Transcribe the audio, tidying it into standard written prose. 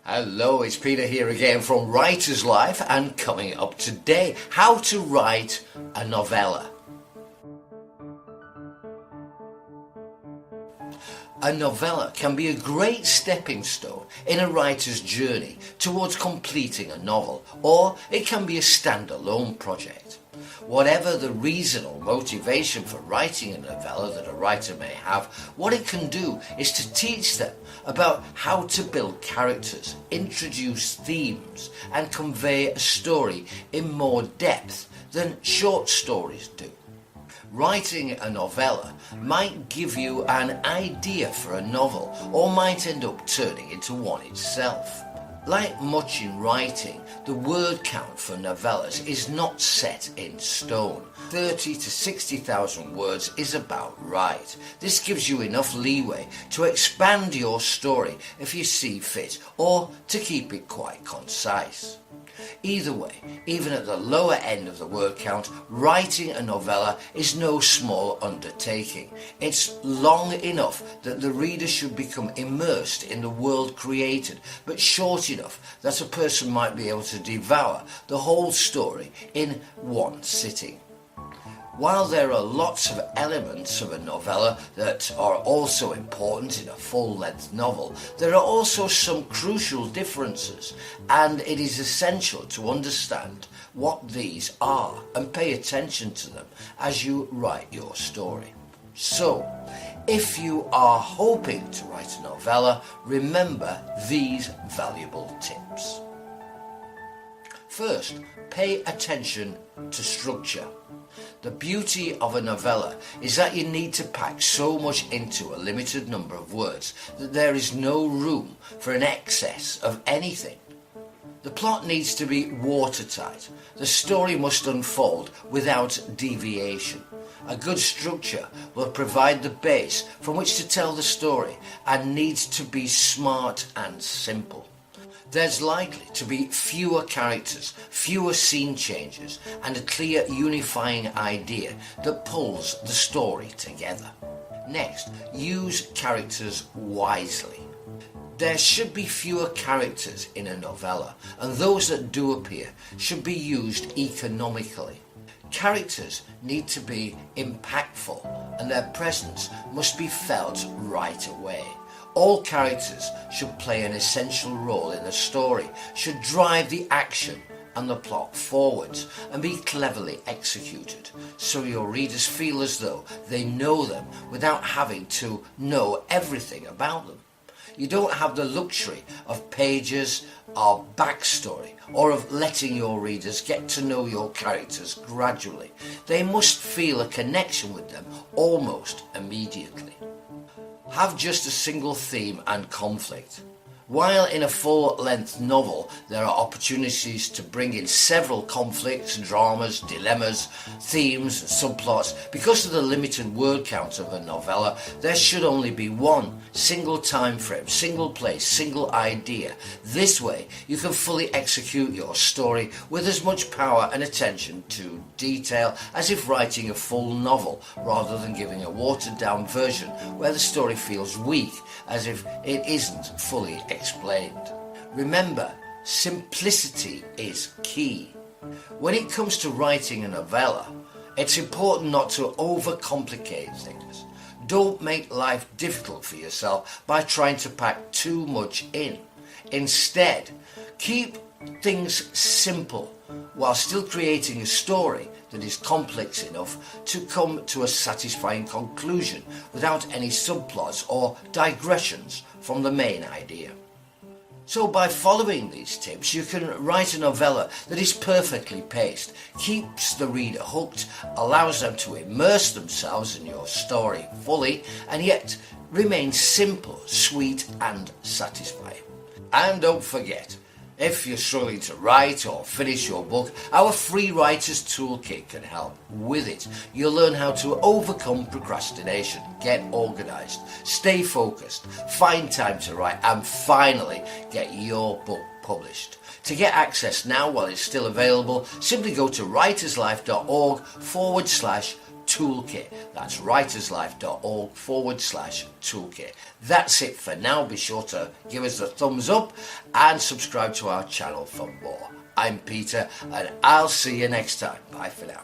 Hello, it's Peter here again from Writer's Life, and coming up today, how to write a novella. A novella can be a great stepping stone in a writer's journey towards completing a novel, or it can be a standalone project. Whatever the reason or motivation for writing a novella that a writer may have, what it can do is to teach them about how to build characters, introduce themes, and convey a story in more depth than short stories do. Writing a novella might give you an idea for a novel, or might end up turning into one itself. Like much in writing, the word count for novellas is not set in stone. 30 to 60,000 words is about right. This gives you enough leeway to expand your story if you see fit, or to keep it quite concise. Either way, even at the lower end of the word count, writing a novella is no small undertaking. It's long enough that the reader should become immersed in the world created, but short enough that a person might be able to devour the whole story in one sitting. While there are lots of elements of a novella that are also important in a full-length novel, there are also some crucial differences, and it is essential to understand what these are and pay attention to them as you write your story. So, if you are hoping to write a novella, remember these valuable tips. First, pay attention to structure. The beauty of a novella is that you need to pack so much into a limited number of words that there is no room for an excess of anything. The plot needs to be watertight. The story must unfold without deviation. A good structure will provide the base from which to tell the story, and needs to be smart and simple. There's likely to be fewer characters, fewer scene changes, and a clear unifying idea that pulls the story together. Next, use characters wisely. There should be fewer characters in a novella, and those that do appear should be used economically. Characters need to be impactful, and their presence must be felt right away. All characters should play an essential role in the story, should drive the action and the plot forwards, and be cleverly executed, so your readers feel as though they know them without having to know everything about them. You don't have the luxury of pages of backstory, or of letting your readers get to know your characters gradually. They must feel a connection with them almost immediately. Have just a single theme and conflict. While in a full-length novel there are opportunities to bring in several conflicts, dramas, dilemmas, themes and subplots, because of the limited word count of a novella, there should only be one single time frame, single place, single idea. This way you can fully execute your story with as much power and attention to detail as if writing a full novel, rather than giving a watered-down version where the story feels weak, as if it isn't fully explained. Remember, simplicity is key. When it comes to writing a novella, it's important not to overcomplicate things. Don't make life difficult for yourself by trying to pack too much in. Instead, keep things simple while still creating a story that is complex enough to come to a satisfying conclusion without any subplots or digressions from the main idea. So by following these tips, you can write a novella that is perfectly paced, keeps the reader hooked, allows them to immerse themselves in your story fully, and yet remains simple, sweet and satisfying. And don't forget, if you're struggling to write or finish your book, our free Writer's Toolkit can help with it. You'll learn how to overcome procrastination, get organised, stay focused, find time to write, and finally get your book published. To get access now while it's still available, simply go to writerslife.org/toolkit. toolkit. That's writerslife.org/toolkit. That's it for now. Be sure to give us a thumbs up and subscribe to our channel for more. I'm Peter, and I'll see you next time. Bye for now.